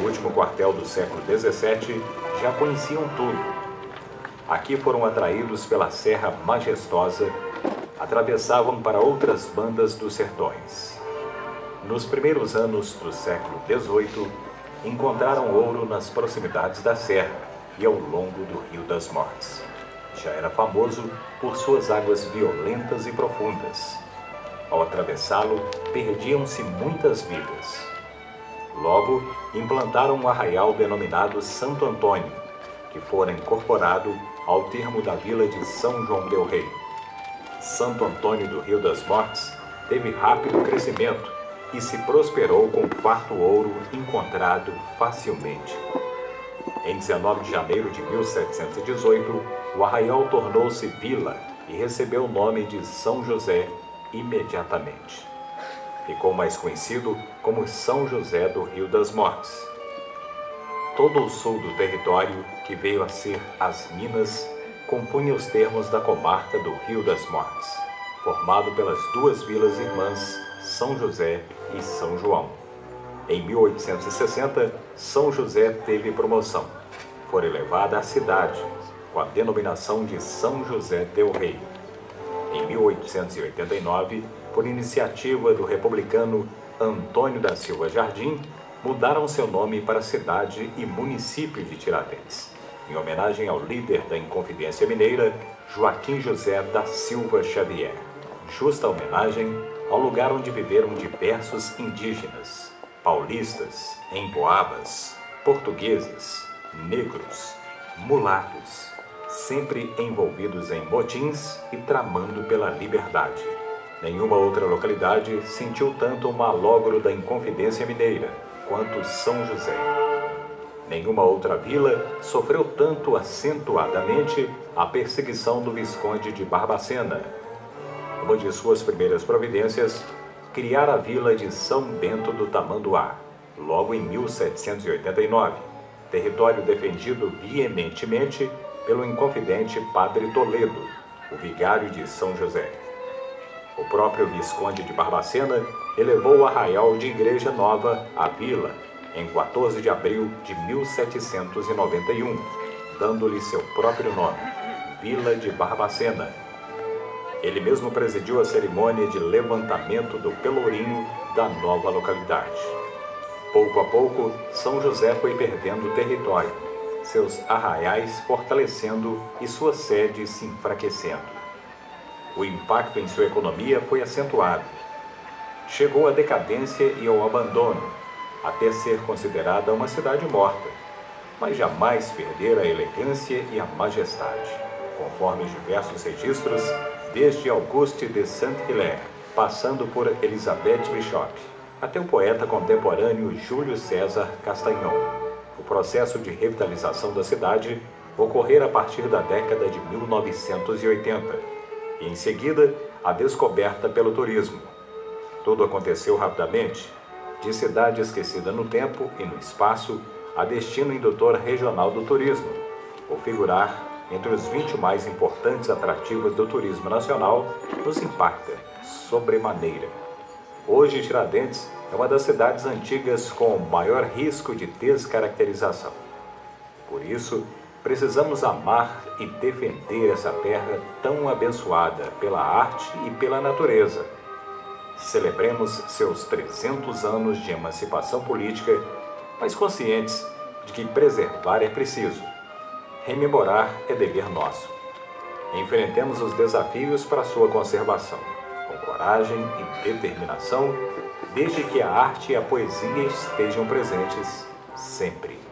último quartel do século XVII, já conheciam tudo. Aqui foram atraídos pela Serra Majestosa, atravessavam para outras bandas dos sertões. Nos primeiros anos do século XVIII, encontraram ouro nas proximidades da serra e ao longo do Rio das Mortes. Já era famoso por suas águas violentas e profundas. Ao atravessá-lo, perdiam-se muitas vidas. Logo, implantaram um arraial denominado Santo Antônio, que fora incorporado ao termo da vila de São João del Rei. Santo Antônio do Rio das Mortes teve rápido crescimento e se prosperou com farto ouro encontrado facilmente. Em 19 de janeiro de 1718, o arraial tornou-se vila e recebeu o nome de São José imediatamente. Ficou mais conhecido como São José do Rio das Mortes. Todo o sul do território, que veio a ser as Minas, compunha os termos da comarca do Rio das Mortes, formado pelas duas vilas irmãs São José e São João. Em 1860, São José teve promoção. Foi elevada à cidade, com a denominação de São José del Rei. Em 1889, por iniciativa do republicano Antônio da Silva Jardim, mudaram seu nome para cidade e município de Tiradentes, em homenagem ao líder da Inconfidência Mineira, Joaquim José da Silva Xavier. Justa homenagem ao lugar onde viveram diversos indígenas, paulistas, emboabas, portugueses, negros, mulatos, sempre envolvidos em motins e tramando pela liberdade. Nenhuma outra localidade sentiu tanto o malogro da Inconfidência Mineira quanto São José. Nenhuma outra vila sofreu tanto acentuadamente a perseguição do Visconde de Barbacena. Uma de suas primeiras providências, criar a vila de São Bento do Tamanduá, logo em 1789, território defendido veementemente pelo inconfidente Padre Toledo, o vigário de São José. O próprio Visconde de Barbacena elevou o arraial de Igreja Nova à vila em 14 de abril de 1791, dando-lhe seu próprio nome, Vila de Barbacena. Ele mesmo presidiu a cerimônia de levantamento do pelourinho da nova localidade. Pouco a pouco, São José foi perdendo território, seus arraiais fortalecendo e sua sede se enfraquecendo. O impacto em sua economia foi acentuado. Chegou à decadência e ao abandono, até ser considerada uma cidade morta, mas jamais perdera a elegância e a majestade, conforme diversos registros, desde Auguste de Saint-Hilaire, passando por Elizabeth Bishop, até o poeta contemporâneo Júlio César Castagnon. O processo de revitalização da cidade ocorrera a partir da década de 1980, e em seguida a descoberta pelo turismo. Tudo aconteceu rapidamente, de cidade esquecida no tempo e no espaço a destino indutor regional do turismo, ou figurar entre os 20 mais importantes atrativos do turismo nacional, nos impacta sobremaneira. Hoje, Tiradentes é uma das cidades antigas com maior risco de descaracterização. Por isso, precisamos amar e defender essa terra tão abençoada pela arte e pela natureza. Celebremos seus 300 anos de emancipação política, mas conscientes de que preservar é preciso. Rememorar é dever nosso. Enfrentemos os desafios para sua conservação, com coragem e determinação, desde que a arte e a poesia estejam presentes sempre.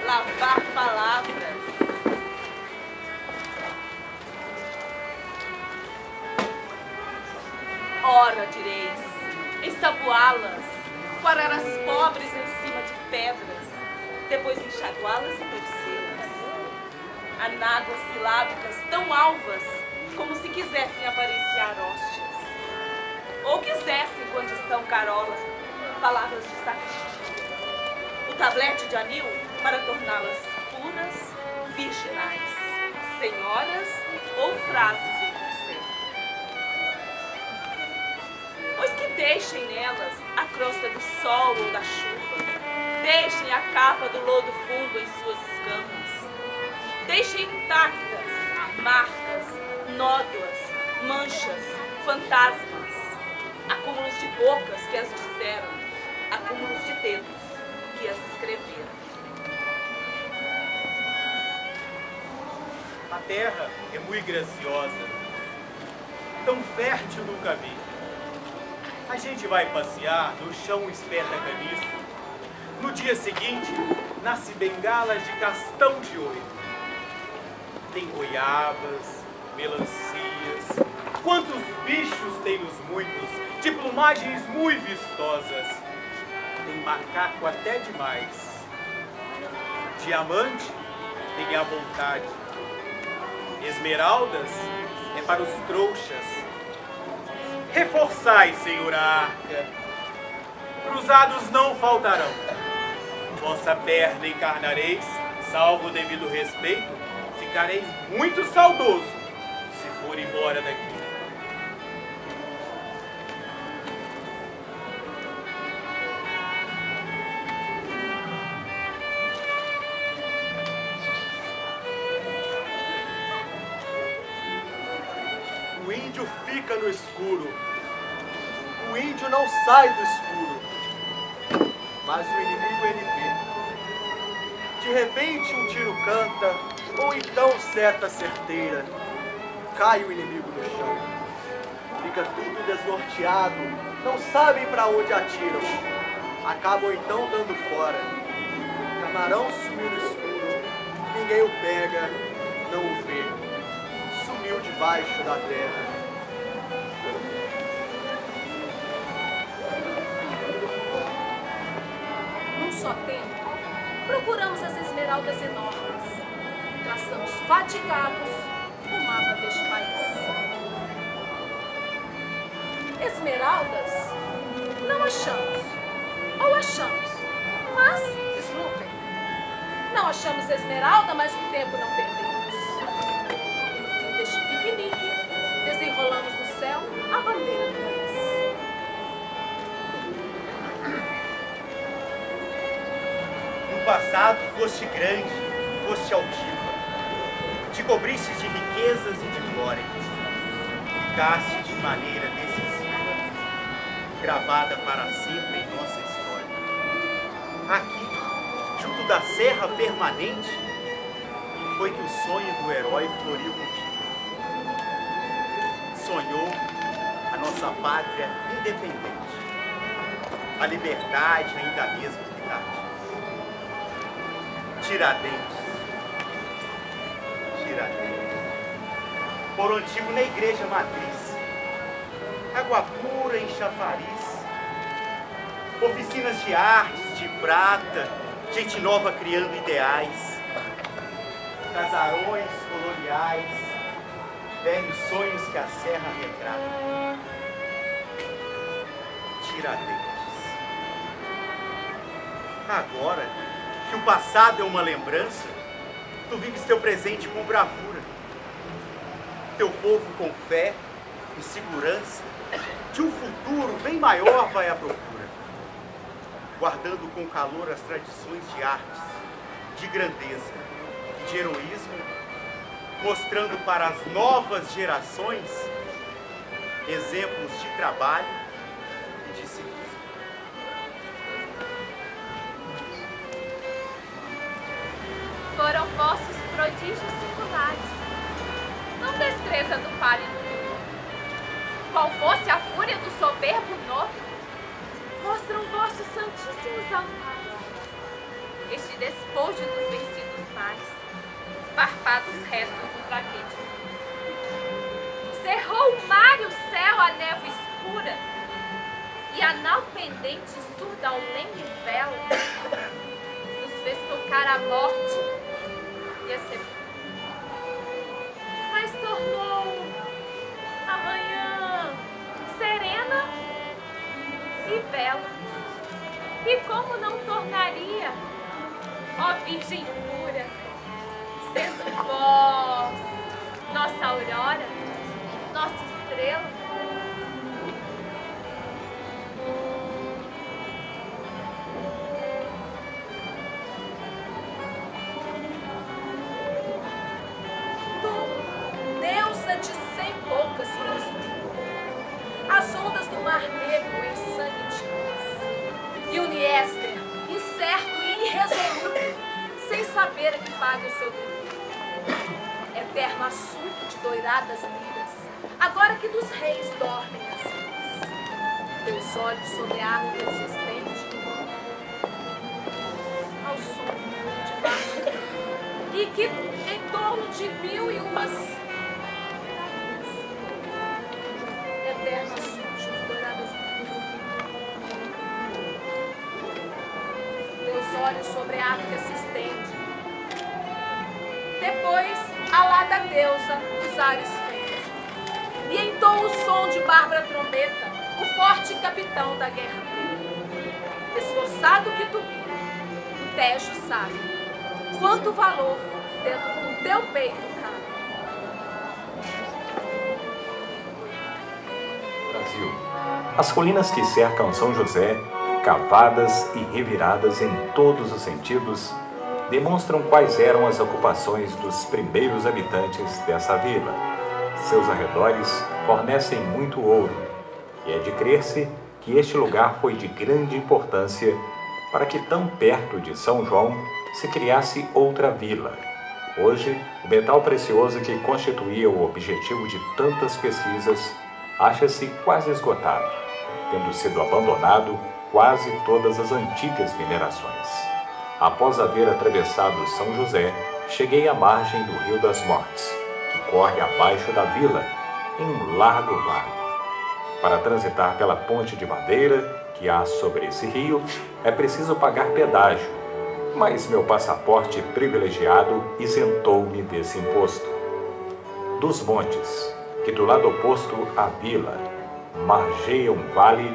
Lavar palavras. Ora, direis, ensaboá-las, quarar as pobres em cima de pedras, depois enxaguá-las e torcê-las. Anáguas silábicas tão alvas como se quisessem aparenciar hóstias, ou quisessem, quando estão carolas, palavras de sacristia. O tablete de anil para torná-las puras, virginais, senhoras ou frases em conselho. Pois que deixem nelas a crosta do sol ou da chuva, deixem a capa do lodo fundo em suas escamas, deixem intactas marcas, nódoas, manchas, fantasmas, acúmulos de bocas que as disseram, acúmulos de dedos que as escreveram. A terra é muito graciosa, tão fértil nunca vi. A gente vai passear no chão espeta caniço. No dia seguinte, nasce bengalas de castão de ouro. Tem goiabas, melancias. Quantos bichos tem os muitos, de plumagens muito vistosas. Tem macaco até demais. Diamante tem à vontade. Esmeraldas é para os trouxas. Reforçai, senhora arca. Cruzados não faltarão. Vossa perna encarnareis, salvo o devido respeito, ficareis muito saudoso se for embora daqui. O índio fica no escuro. O índio não sai do escuro. Mas o inimigo ele vê. De repente um tiro canta, ou então seta certeira. Cai o inimigo no chão. Fica tudo desnorteado, não sabem para onde atiram. Acabam então dando fora. Camarão sumiu no escuro, ninguém o pega, não o vê. Sumiu debaixo da terra. Num só tempo, procuramos as esmeraldas enormes. Traçamos fatigados o mapa deste país. Esmeraldas não achamos, ou achamos, mas deslumbrem. Não achamos esmeralda, mas o tempo não perdemos. No fim deste piquenique, desenrolamos no céu a bandeira do país. No passado foste grande, foste altiva, te cobriste de riquezas e de glória, ficaste de maneira decisiva, gravada para sempre em nossa história. Aqui, junto da serra permanente, foi que o sonho do herói floriu contigo. Sonhou a nossa pátria independente, a liberdade ainda mesmo que tarde. Tiradentes, Foro Antigo na igreja matriz, água pura em chafariz, oficinas de artes, de prata, gente nova criando ideais, casarões coloniais, velhos sonhos que a serra retrata. Tiradentes. Agora que o passado é uma lembrança, tu vives teu presente com bravura. Teu povo com fé e segurança de um futuro bem maior vai à procura, guardando com calor as tradições de artes, de grandeza, de heroísmo, mostrando para as novas gerações exemplos de trabalho e de civismo. Foram vossos prodígios singulares, não despreza do pálido mundo. Qual fosse a fúria do soberbo noto, mostram vossos santíssimos altares. Este despojo dos vencidos mares, farpados restos do traquete. Cerrou o mar e o céu a névoa escura, pendente surda ao lenho e vela, nos fez tocar a morte e a sepultura. Mas tornou a manhã serena e bela. E como não tornaria, ó Virgem pura, sendo vós nossa aurora, nossa estrela? Tu, deusa de 100 bocas que nos as ondas do mar negro em sangue de nós, e o Niéster, incerto e irresoluto, sem saber a que paga o seu dever. Eterno assunto de doiradas liras, agora que dos reis dormem as vidas. Teus olhos sobre a água persistente, ao som de barco, e que em torno de 1001 eterno assunto de doiradas liras. Teus olhos sobre a árvore se estende. Depois, alada deusa, os ares fende, e entoa o som de bárbara trombeta, o forte capitão da guerra. Esforçado que tu mira, o Tejo sabe quanto valor dentro do teu peito cabe. Brasil. As colinas que cercam São José, cavadas e reviradas em todos os sentidos, demonstram quais eram as ocupações dos primeiros habitantes dessa vila. Seus arredores fornecem muito ouro, e é de crer-se que este lugar foi de grande importância para que tão perto de São João se criasse outra vila. Hoje, o metal precioso que constituía o objetivo de tantas pesquisas acha-se quase esgotado, tendo sido abandonado quase todas as antigas minerações. Após haver atravessado São José, cheguei à margem do Rio das Mortes, que corre abaixo da vila, em um largo vale. Para transitar pela ponte de madeira que há sobre esse rio, é preciso pagar pedágio, mas meu passaporte privilegiado isentou-me desse imposto. Dos montes, que do lado oposto à vila, margeia um vale,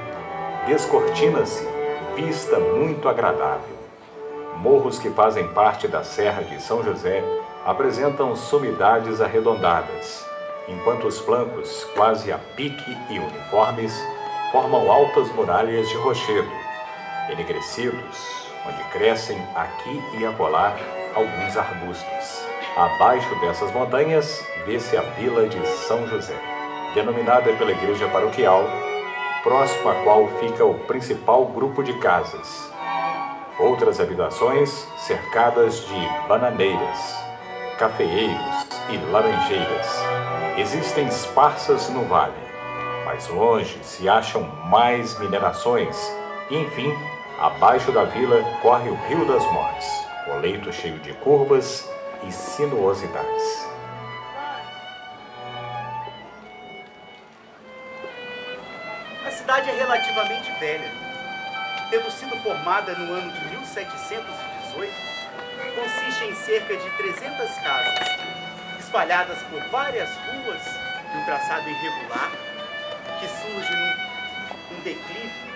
descortina-se vista muito agradável. Morros que fazem parte da Serra de São José apresentam sumidades arredondadas, enquanto os flancos, quase a pique e uniformes, formam altas muralhas de rochedo, enegrecidos, onde crescem aqui e acolá alguns arbustos. Abaixo dessas montanhas vê-se a Vila de São José, denominada pela igreja paroquial, próximo à qual fica o principal grupo de casas. Outras habitações cercadas de bananeiras, cafeeiros e laranjeiras existem esparsas no vale. Mais longe se acham mais minerações e, enfim, abaixo da vila corre o Rio das Mortes, o leito cheio de curvas e sinuosidades. A cidade é relativamente velha, tendo sido formada no ano de 1718, consiste em cerca de 300 casas, espalhadas por várias ruas de um traçado irregular, que surge num declive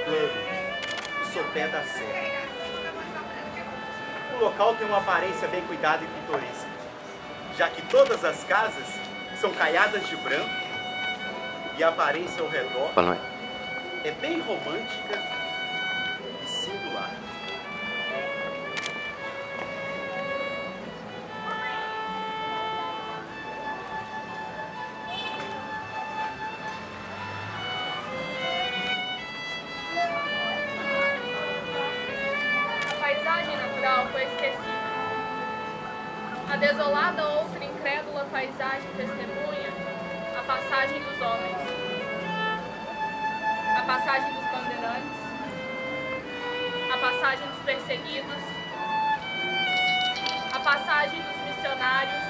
plano, no sopé da serra. O local tem uma aparência bem cuidada e pitoresca, já que todas as casas são caiadas de branco e a aparência ao redor é bem romântica e singular. A paisagem natural foi esquecida. A desolada outra incrédula paisagem testemunha a passagem dos homens, a passagem dos bandeirantes, a passagem dos perseguidos, a passagem dos missionários,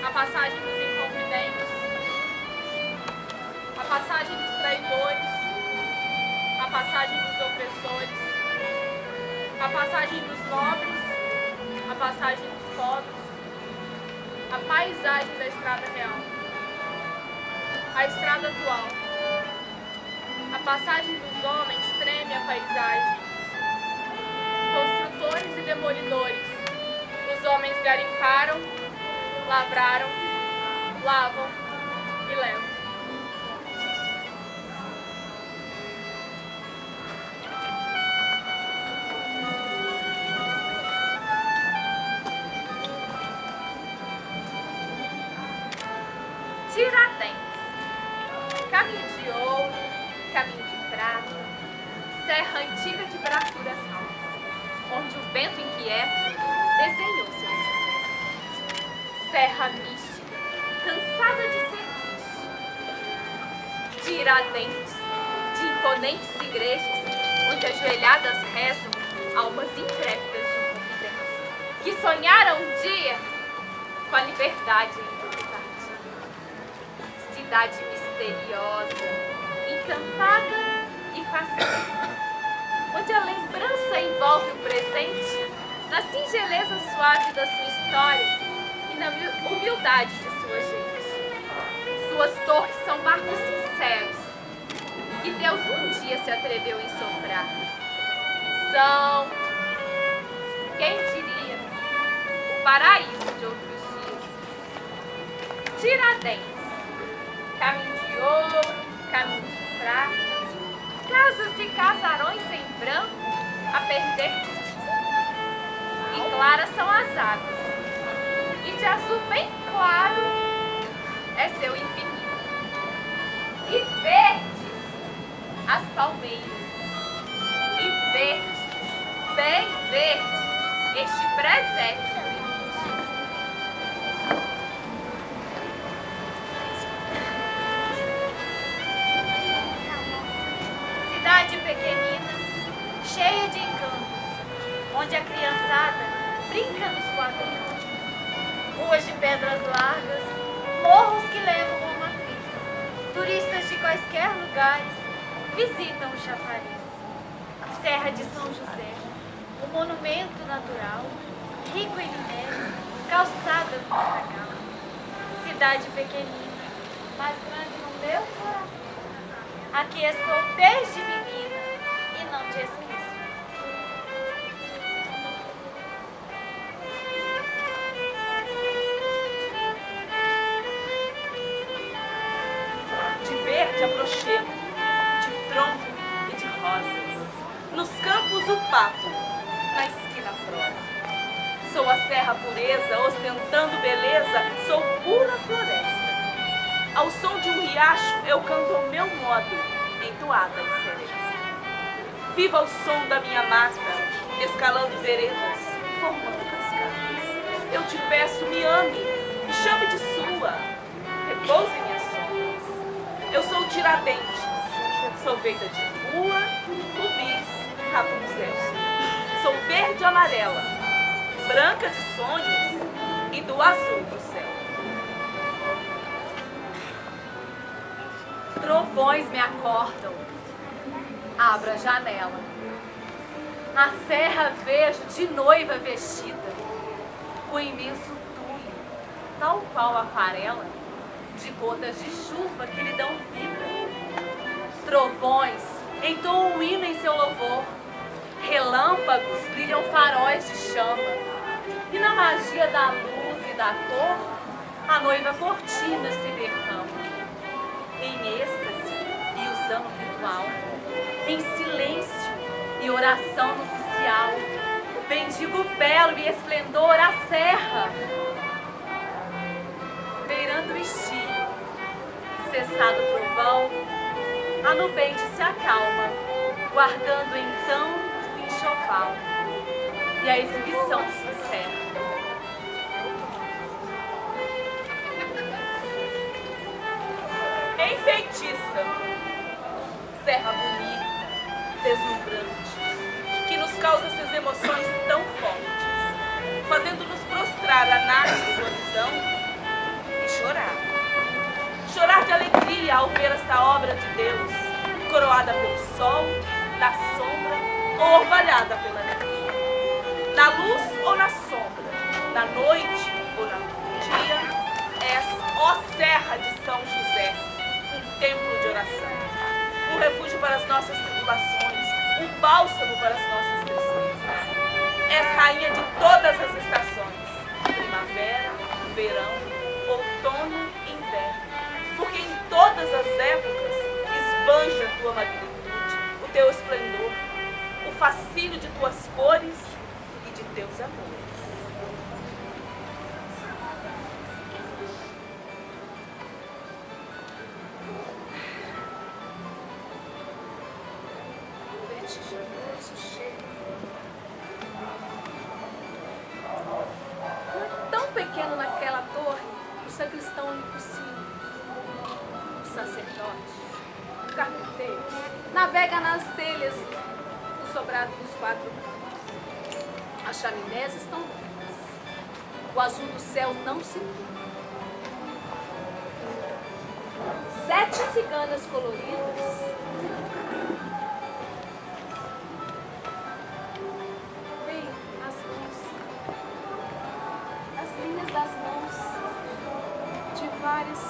a passagem dos inconfidentes, a passagem dos traidores, passagem dos opressores, a passagem dos nobres, a passagem dos pobres, a paisagem da estrada real, a estrada atual, a passagem dos homens treme a paisagem, construtores e demolidores, os homens garimparam, lavraram, lavam e levam. Tiradentes, caminho de ouro, caminho de prata, serra antiga de bravuração, onde o vento inquieto desenhou seu mistério. Serra mística, cansada de ser triste. Tiradentes, de imponentes igrejas, onde ajoelhadas rezam almas intrépidas de um confidente, que sonharam um dia com a liberdade indubitativa. Cidade misteriosa, encantada e fascinante, onde a lembrança envolve o presente na singeleza suave da sua história e na humildade de sua gente. Suas torres são marcos sinceros que Deus um dia se atreveu em soprar. São, quem diria, o paraíso de outros dias. Tiradentes, caminho de ouro, caminho de prata, casas e casarões em branco a perder de vista. E claras são as águas, e de azul bem claro é seu infinito. E verdes as palmeiras, e verde, bem verde, este presépio. Cidade pequenina, cheia de encantos, onde a criançada brinca nos quadrinhos. Ruas de pedras largas, morros que levam a matriz. Turistas de quaisquer lugares visitam o chafariz. Serra de São José, um monumento natural, rico em minério, calçada no Maragal. Cidade pequenina, mas grande no meu coração. Aqui estou desde menina e não te esqueço. De verde aproximo, de tronco e de rosas. Nos campos o papo, na esquina a prosa. Sou a serra pureza, ostentando beleza, sou pura floresta. Ao som de um riacho eu canto ao meu modo, entoada em seresta. Viva o som da minha mata, escalando veredas, formando cascatas. Eu te peço, me ame, me chame de sua, repouse em minhas sombras. Eu sou Tiradentes, sou feita de rua, rubis, Rapunzel. Sou verde e amarela, branca de sonhos e do azul do céu. Trovões me acordam, abro a janela. A serra vejo de noiva vestida, com imenso tule, tal qual aquarela, de gotas de chuva que lhe dão vida. Trovões entoam um hino em seu louvor, relâmpagos brilham faróis de chama, e na magia da luz e da cor, a noiva cortina se derrama. Em êxtase e usando ritual, em silêncio e oração nupcial, bendigo belo e esplendor a serra. Beirando o estio, cessado o trovão, a nubente se acalma, guardando então o enxoval, e a exibição se encerra. Enfeitiça, serra bonita, deslumbrante, que nos causa essas emoções tão fortes, fazendo-nos prostrar a nave do horizonte e chorar. Chorar de alegria ao ver esta obra de Deus, coroada pelo sol na sombra ou orvalhada pela neblina, na luz ou na sombra, na noite ou no dia, és, ó Serra de São José, um templo de oração, um refúgio para as nossas tribulações, um bálsamo para as nossas tristezas. És rainha de todas as estações, primavera, verão, outono e inverno, porque em todas as épocas esbanja a tua magnitude, o teu esplendor, o fascínio de tuas cores e de teus amores. Vertiginoso cheiro. Não é tão pequeno naquela torre o sacristão impossível, o sacerdote, o carpinteiro, navega nas telhas do sobrado dos 4 cantos. As chaminés estão limpas, o azul do céu não se turva. 7 ciganas coloridas vêm as mãos, as linhas das mãos de várias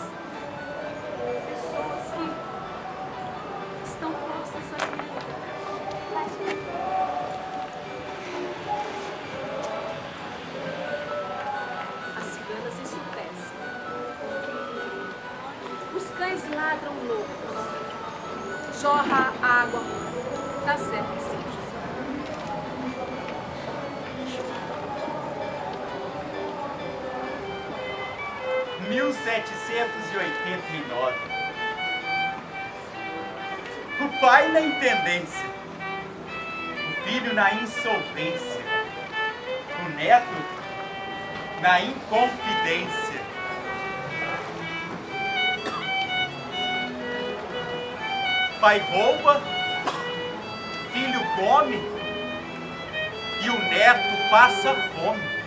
pessoas que estão postas aqui. As ciganas ensurdecem. Os cães ladram loucos. Jorra a água da Serra de São José. Em 1789, o pai na intendência, o filho na insolvência, o neto na inconfidência. Pai rouba, filho come e o neto passa fome.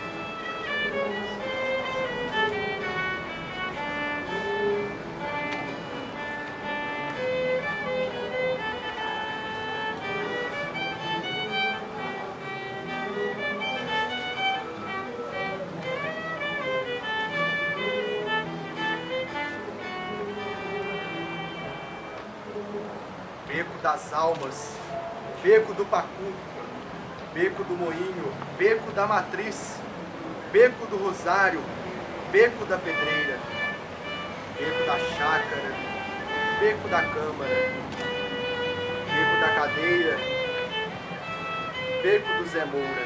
Beco das Almas, Beco do Pacu, Beco do Moinho, Beco da Matriz, Beco do Rosário, Beco da Pedreira, Beco da Chácara, Beco da Câmara, Beco da Cadeira, Beco do Zé Moura,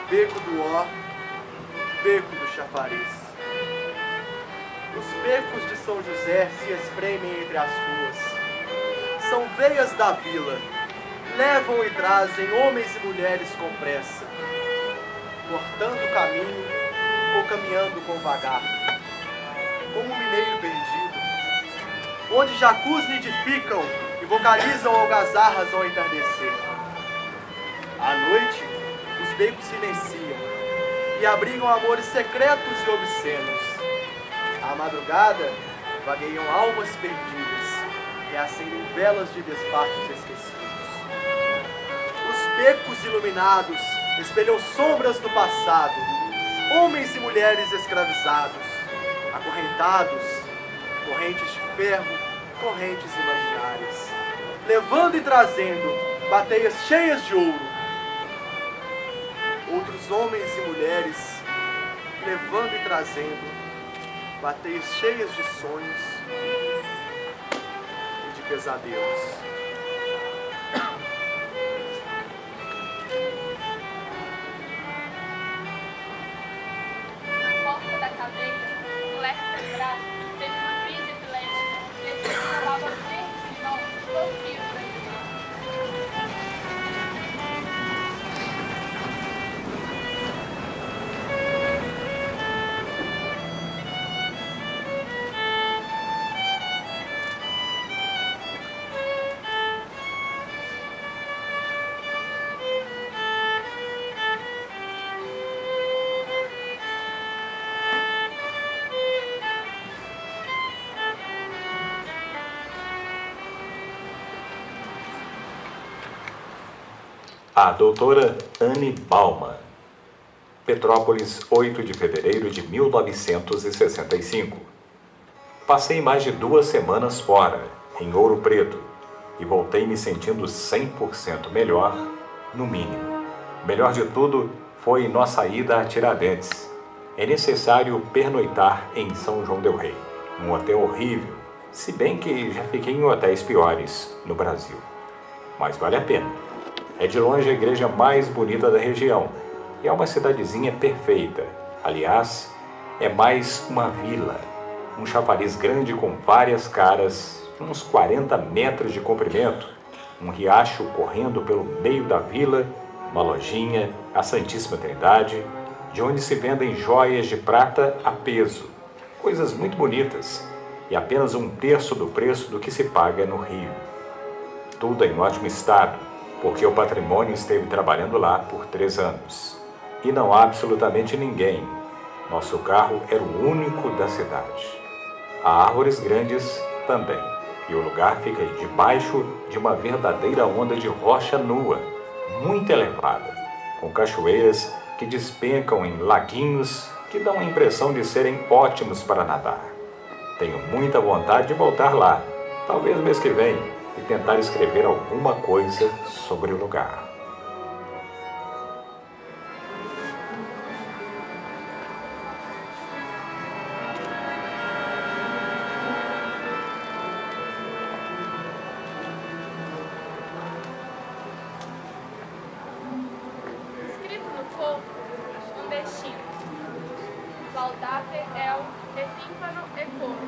Beco do Ó, Beco do Chafariz. Os becos de São José se espremem entre as ruas. São veias da vila, levam e trazem homens e mulheres com pressa, cortando o caminho ou caminhando com vagar, como um mineiro perdido, onde jacus nidificam e vocalizam algazarras ao entardecer. À noite, os becos silenciam e abrigam amores secretos e obscenos. À madrugada, vagueiam almas perdidas, reacendem velas de despachos esquecidos. Os becos iluminados espelham sombras do passado, homens e mulheres escravizados, acorrentados, correntes de ferro, correntes imaginárias, levando e trazendo bateias cheias de ouro. Outros homens e mulheres levando e trazendo bateias cheias de sonhos e de pesadelos. Na porta da cadeia, um moleque sangrado teve uma crise epiléptica. Desceu uma baba verde de novo, todo frio brasileiro. A doutora Anne Bauman. Petrópolis, 8 de fevereiro de 1965. Passei mais de 2 semanas fora, em Ouro Preto, e voltei me sentindo 100% melhor, no mínimo. Melhor de tudo foi nossa ida a Tiradentes. É necessário pernoitar em São João del Rei, um hotel horrível, se bem que já fiquei em hotéis piores no Brasil. Mas vale a pena. É de longe a igreja mais bonita da região e é uma cidadezinha perfeita. Aliás, é mais uma vila, um chafariz grande com várias caras, uns 40 metros de comprimento, um riacho correndo pelo meio da vila, uma lojinha, a Santíssima Trindade, de onde se vendem joias de prata a peso, coisas muito bonitas, e apenas 1/3 do preço do que se paga no Rio. Tudo em ótimo estado, porque o patrimônio esteve trabalhando lá por 3 anos. E não há absolutamente ninguém. Nosso carro era o único da cidade. Há árvores grandes também, e o lugar fica debaixo de uma verdadeira onda de rocha nua, muito elevada, com cachoeiras que despencam em laguinhos que dão a impressão de serem ótimos para nadar. Tenho muita vontade de voltar lá, talvez mês que vem, e tentar escrever alguma coisa sobre o lugar. Escrito no corpo, um destino. Laudate el e tímpano e coro.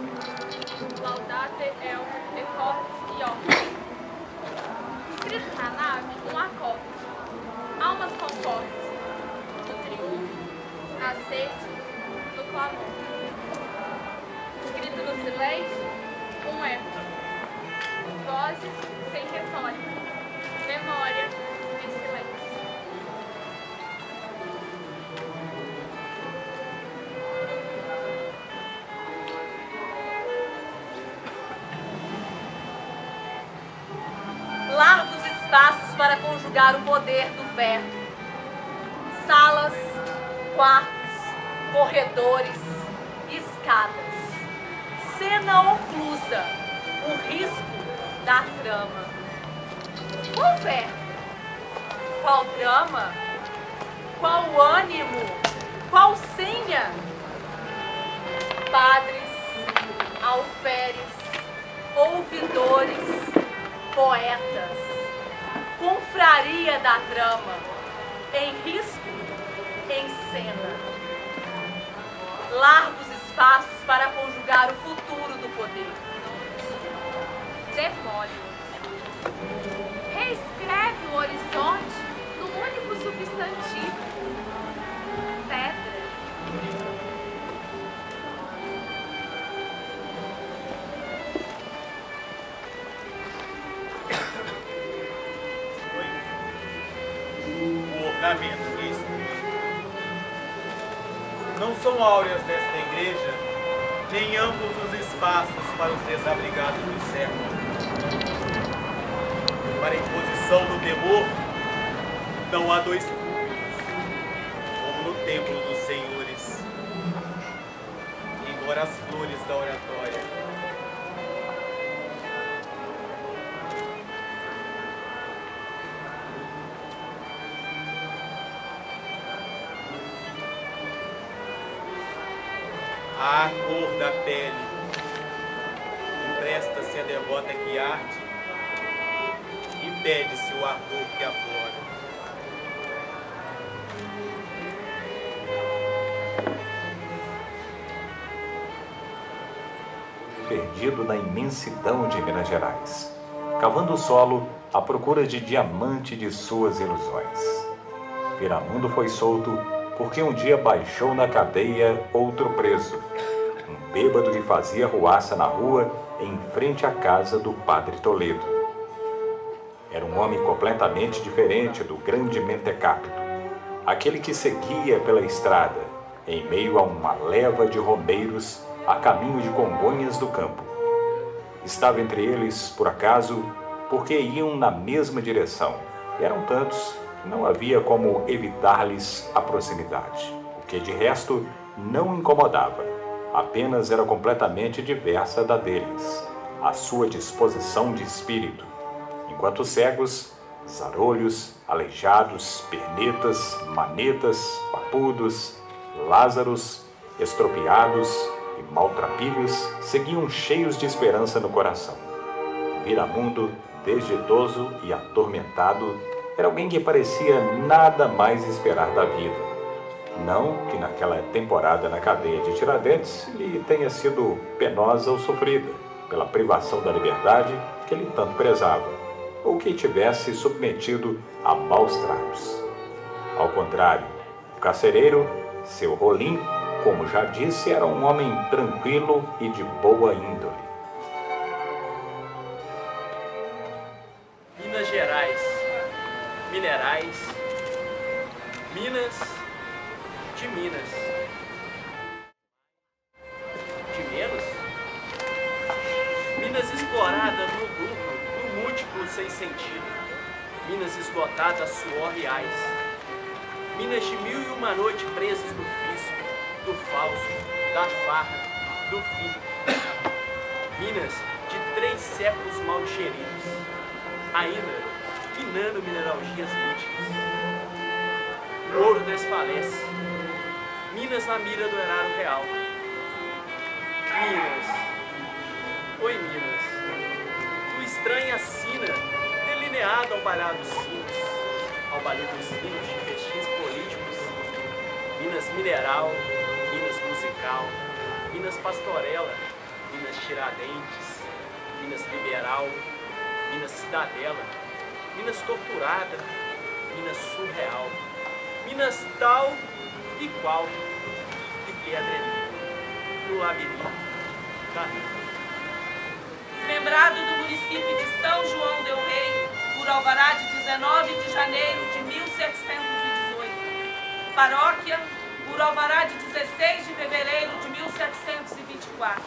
Laudate el e cordes e óculos. Escrito na nave, um acorde. Almas concordes. No triunfo, na sede, no clamor. Escrito no silêncio, um eco. Vozes sem retórica. Memória em silêncio. Largos espaços para conjugar o poder do verbo. Salas, quartos, corredores, escadas. Cena oclusa, o risco da trama. Qual verbo? Qual drama? Qual ânimo? Qual senha? Padres, alferes, ouvidores, poetas, confraria da trama, em risco, em cena. Largos espaços para conjugar o futuro do poder. Demônio. Reescreve o horizonte no único substantivo. Pedra. O ornamento que escuta. Não são áureas desta igreja, nem ambos os espaços para os desabrigados do século. Para a imposição do temor, não há 2 púlpitos, como no templo dos senhores, embora as flores da oratória. A cor da pele empresta-se a devota que arde e pede-se o ardor que aflora. Perdido na imensidão de Minas Gerais, cavando o solo à procura de diamante de suas ilusões. Viramundo foi solto porque um dia baixou na cadeia outro preso, um bêbado que fazia ruaça na rua em frente à casa do padre Toledo. Era um homem completamente diferente do grande mentecapto, aquele que seguia pela estrada, em meio a uma leva de romeiros a caminho de Congonhas do Campo. Estava entre eles, por acaso, porque iam na mesma direção, e eram tantos não havia como evitar-lhes a proximidade, o que de resto não incomodava, apenas era completamente diversa da deles, a sua disposição de espírito, enquanto os cegos, zarolhos, aleijados, pernetas, manetas, papudos, lázaros, estropiados e maltrapilhos seguiam cheios de esperança no coração. Viramundo, desditoso e atormentado, era alguém que parecia nada mais esperar da vida. Não que naquela temporada na cadeia de Tiradentes lhe tenha sido penosa ou sofrida pela privação da liberdade que ele tanto prezava, ou que tivesse submetido a maus tratos. Ao contrário, o carcereiro, seu Rolim, como já disse, era um homem tranquilo e de boa índole. Minas Gerais, minerais, Minas de Minas. De menos? Minas explorada no duplo, no múltiplo sem sentido. Minas esgotada a suor reais. Minas de 1001 noite presas no físico, do falso, da farra, do fim. Minas de 3 séculos mal digeridos, ainda minando mineralgias múltiplas. O ouro desfalece. Minas na mira do erário real. Minas, oi Minas, tu estranha sina, delineada ao balhar dos sinos, ao balir dos sinos de festins políticos. Minas mineral, Minas musical, Minas pastorela, Minas Tiradentes, Minas liberal, Minas cidadela, Minas torturada, Minas surreal, Minas tal e qual, de pedra no labirinto da vida. Lembrado do município de São João del Rei, por alvará de 19 de janeiro de 1718. Paróquia, por alvará de 16 de fevereiro de 1724.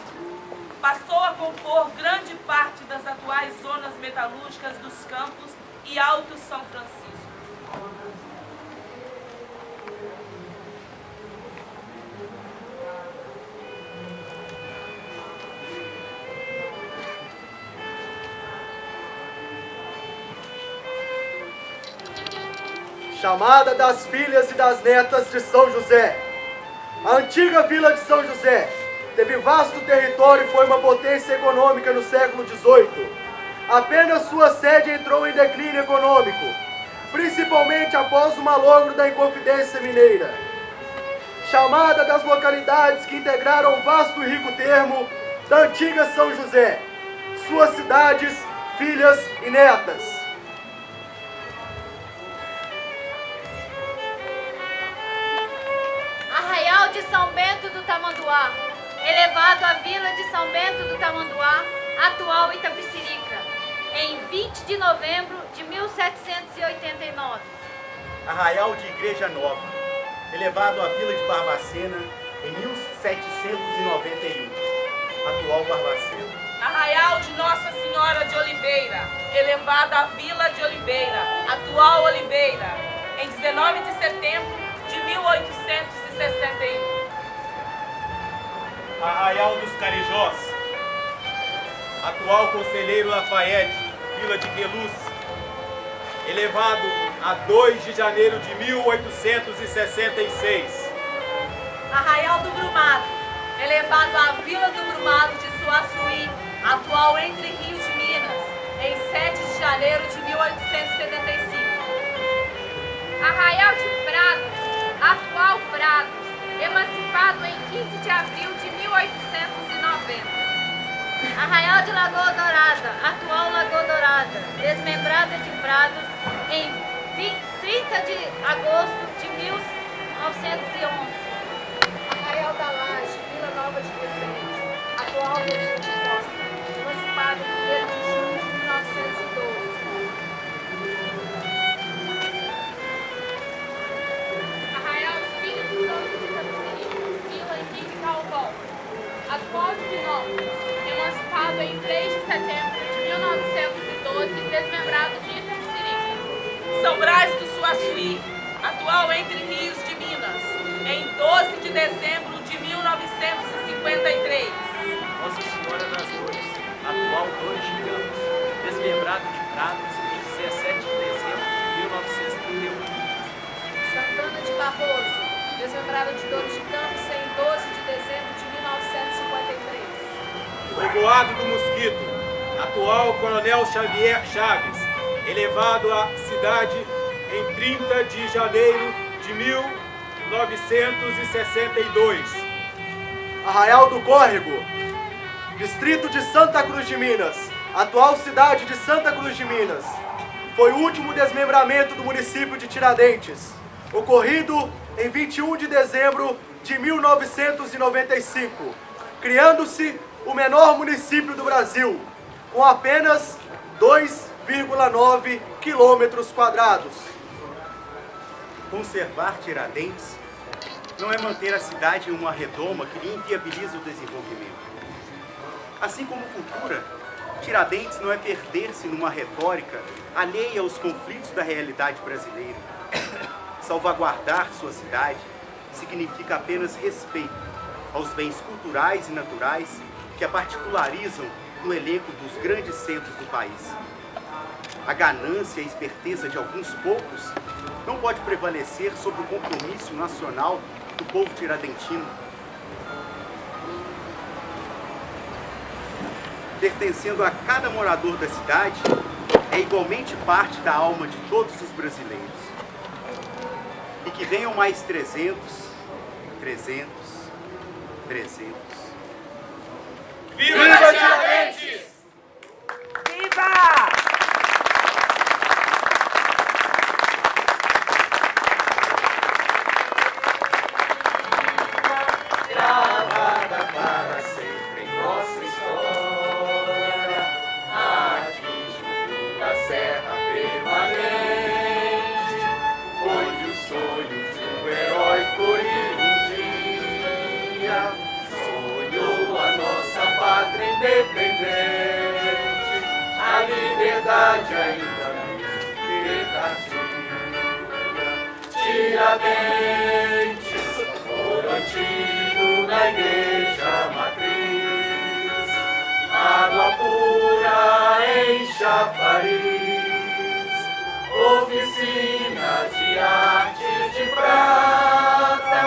Passou a compor grande parte das atuais zonas metalúrgicas dos Campos e Alto São Francisco. Chamada das filhas e das netas de São José. A antiga vila de São José teve vasto território e foi uma potência econômica no século XVIII. Apenas sua sede entrou em declínio econômico, principalmente após o malogro da Inconfidência Mineira. Chamada das localidades que integraram o vasto e rico termo da antiga São José, suas cidades, filhas e netas. Arraial de São Bento do Tamanduá, elevado à Vila de São Bento do Tamanduá, atual Itapecerica, em 20 de novembro de 1789. Arraial de Igreja Nova, elevado à Vila de Barbacena em 1791, atual Barbacena. Arraial de Nossa Senhora de Oliveira, elevado à Vila de Oliveira, atual Oliveira, em 19 de setembro de 1861. Arraial dos Carijós, atual Conselheiro Lafayette, Vila de Queluz, elevado a 2 de janeiro de 1866. Arraial do Brumado, elevado à Vila do Brumado de Suaçuí, atual Entre Rios de Minas, em 7 de janeiro de 1875. Arraial de Prados, atual Prados, emancipado em 15 de abril de 1890. Arraial de Lagoa Dourada, atual Lagoa Dourada, desmembrada de Prados em 30 de agosto de 1911. Arraial da Laje, Vila Nova de Resende, atual Resende Costa, emancipado em 1º de junho de 1912. Arraial Espírito Santo de Itapecerica, Vila Henrique Calvão, atual Divinópolis, emancipado em 3 de setembro de 1912, desmembrado de Itapecerica. São Brás do Suaçuí, Paçuí, atual Entre Rios de Minas, em 12 de dezembro de 1953. Nossa Senhora das Dores, atual Dores de Campos, desmembrado de Prados em 17 de dezembro de 1931. Santana de Barroso, desmembrada de Dores de Campos em 12 de dezembro de 1953. Povoado do Mosquito, atual Coronel Xavier Chaves, elevado à cidade em 30 de janeiro de 1962. Arraial do Córrego, distrito de Santa Cruz de Minas, atual cidade de Santa Cruz de Minas. Foi o último desmembramento do município de Tiradentes, ocorrido em 21 de dezembro de 1995, criando-se o menor município do Brasil, com apenas 2,9 quilômetros quadrados. Conservar Tiradentes não é manter a cidade em uma redoma que lhe inviabiliza o desenvolvimento. Assim como cultura, Tiradentes não é perder-se numa retórica alheia aos conflitos da realidade brasileira. Salvaguardar sua cidade significa apenas respeito aos bens culturais e naturais que a particularizam no elenco dos grandes centros do país. A ganância e a esperteza de alguns poucos não pode prevalecer sobre o compromisso nacional do povo tiradentino. Pertencendo a cada morador da cidade, é igualmente parte da alma de todos os brasileiros. E que venham mais 300, 300, 300. Viva Tiradentes! Viva! Gravada para sempre em nossa história, aqui junto da Serra Permanente, foi o sonho de um herói florido um dia, sonhou a nossa pátria independente, a liberdade ainda mesmo Tiradentes, ouro antigo na igreja matriz, água pura em chafariz, oficinas de artes de prata,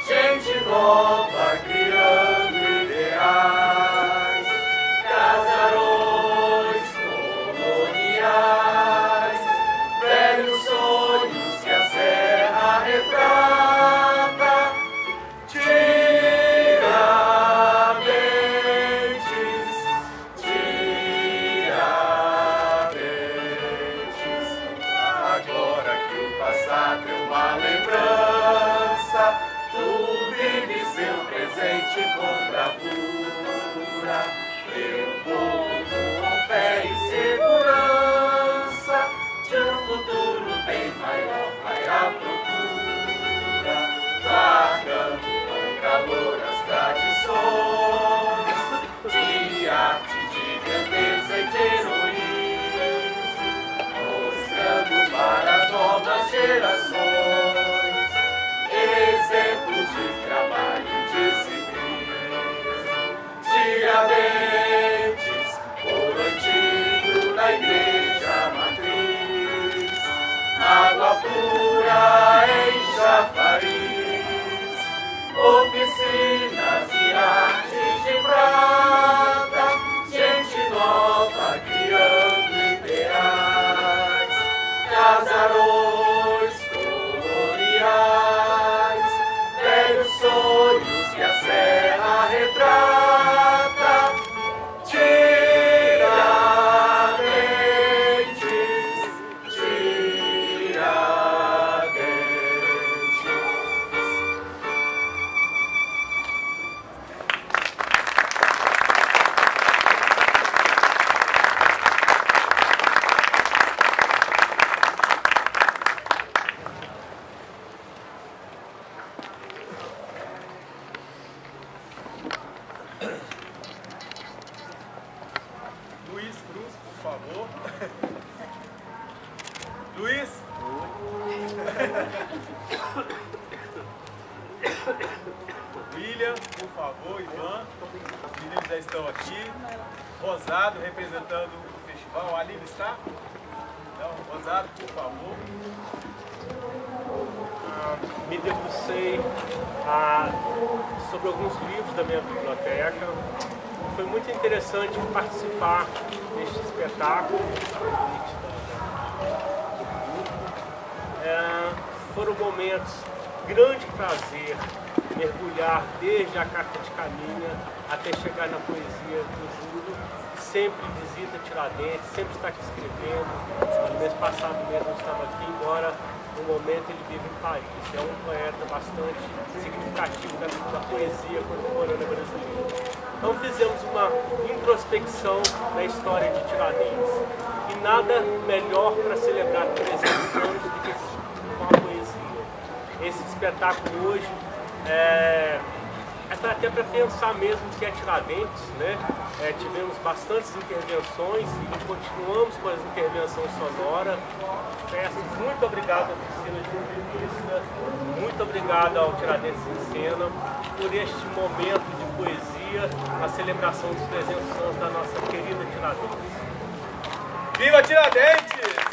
gente nova criando ideais, casarões coloniais, velhos sonhos que a serra retrata. Com bravura, meu povo com fé e segurança de um futuro bem maior vai à procura, largando com calor as tradições de arte, de grandeza e de heroísmo, mostrando para as novas gerações exemplos de trabalho e disciplina. Tiradentes, ouro antigo na igreja matriz, água pura em chafariz, oficinas de artes de prata, gente nova criando ideais, casarões coloniais, velhos sonhos que a serra retrata. Luiz Cruz, por favor. Luiz? William, por favor, Ivan. Os meninos já estão aqui. Rosado, representando o festival. A Aline está? Então, Rosado, por favor. Me debrucei sobre alguns livros da minha biblioteca. Foi muito interessante participar deste espetáculo. Foram momentos de grande prazer mergulhar desde a carta de caminha até chegar na poesia do Júlio. Sempre visita Tiradentes, sempre está aqui escrevendo. No mês passado mesmo eu estava aqui, embora no momento ele vive em Paris. É um poeta bastante significativo da poesia contemporânea brasileira. Então fizemos uma introspecção na história de Tiradentes. E nada melhor para celebrar 300 anos do que com a poesia. Esse espetáculo hoje é até para pensar mesmo o que é Tiradentes, né? Tivemos bastantes intervenções e continuamos com as intervenções sonoras, festas. Muito obrigado à oficina de revista, muito obrigado ao Tiradentes em Cena por este momento de poesia, a celebração dos 300 anos da nossa querida Tiradentes. Viva Tiradentes!